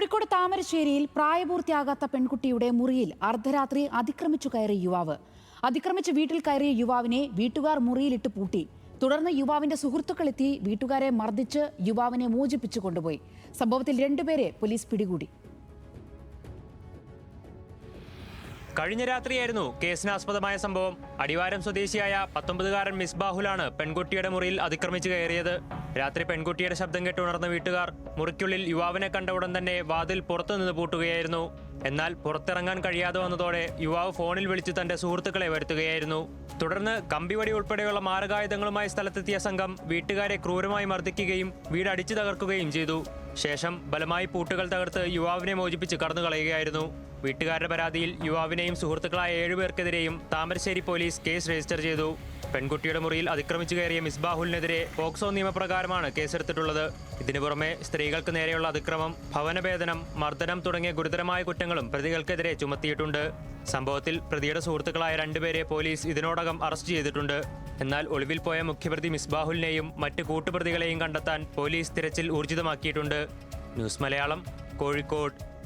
കോഴിക്കോട് താമരശ്ശേരിയിൽ പ്രായപൂർത്തിയാകാത്ത പെൺകുട്ടിയുടെ മുറിയിൽ അർദ്ധരാത്രി അതിക്രമിച്ചു കയറിയ യുവാവ്. അതിക്രമിച്ച് വീട്ടിൽ കയറിയ യുവാവിനെ വീട്ടുകാർ മുറിയിലിട്ട് പൂട്ടി. തുടർന്ന് യുവാവിന്റെ സുഹൃത്തുക്കളെത്തി വീട്ടുകാരെ മർദ്ദിച്ച് യുവാവിനെ മോചിപ്പിച്ചു കൊണ്ടുപോയി. സംഭവത്തിൽ 2 പേരെ പോലീസ് പിടികൂടി. കഴിഞ്ഞ രാത്രിയായിരുന്നു കേസിനാസ്പദമായ സംഭവം. അടിവാരം സ്വദേശിയായ 19-കാരൻ മിസ്ബാഹുലാണ് പെൺകുട്ടിയുടെ മുറിയിൽ അതിക്രമിച്ചു കയറിയത്. രാത്രി പെൺകുട്ടിയുടെ ശബ്ദം കേട്ട് ഉണർന്ന വീട്ടുകാർ മുറിക്കുള്ളിൽ യുവാവിനെ കണ്ട ഉടൻ തന്നെ വാതിൽ പുറത്തുനിന്ന് പൂട്ടുകയായിരുന്നു. എന്നാൽ പുറത്തിറങ്ങാൻ കഴിയാതെ വന്നതോടെ യുവാവ് ഫോണിൽ വിളിച്ച് തന്റെ സുഹൃത്തുക്കളെ വരുത്തുകയായിരുന്നു. തുടർന്ന് കമ്പിവടി ഉൾപ്പെടെയുള്ള മാരകായുധങ്ങളുമായി സ്ഥലത്തെത്തിയ സംഘം വീട്ടുകാരെ ക്രൂരമായി മർദ്ദിക്കുകയും വീട് അടിച്ചു തകർക്കുകയും ചെയ്തു. ശേഷം ബലമായി പൂട്ടുകൾ തകർത്ത് യുവാവിനെ മോചിപ്പിച്ച് കടന്നുകളയുകയായിരുന്നു. വീട്ടുകാരുടെ പരാതിയിൽ യുവാവിനെയും സുഹൃത്തുക്കളായ 7 പേർക്കെതിരെയും താമരശ്ശേരി പോലീസ് കേസ് രജിസ്റ്റർ ചെയ്തു. പെൺകുട്ടിയുടെ മുറിയിൽ അതിക്രമിച്ചു കയറിയ മിസ്ബാഹുലിനെതിരെ പോക്സോ നിയമപ്രകാരമാണ് കേസെടുത്തിട്ടുള്ളത്. ഇതിനു പുറമെ സ്ത്രീകൾക്ക് നേരെയുള്ള അതിക്രമം, ഭവനഭേദനം, മർദ്ദനം തുടങ്ങിയ ഗുരുതരമായ കുറ്റങ്ങളും പ്രതികൾക്കെതിരെ ചുമത്തിയിട്ടുണ്ട്. സംഭവത്തിൽ പ്രതിയുടെ സുഹൃത്തുക്കളായ 2 പേരെ പോലീസ് ഇതിനോടകം അറസ്റ്റ് ചെയ്തിട്ടുണ്ട്. എന്നാൽ ഒളിവിൽ പോയ മുഖ്യപ്രതി മിസ്ബാഹുലിനെയും മറ്റ് കൂട്ടുപ്രതികളെയും കണ്ടെത്താൻ പോലീസ് തിരച്ചിൽ ഊർജിതമാക്കിയിട്ടുണ്ട്. ന്യൂസ് മലയാളം, കോഴിക്കോട്.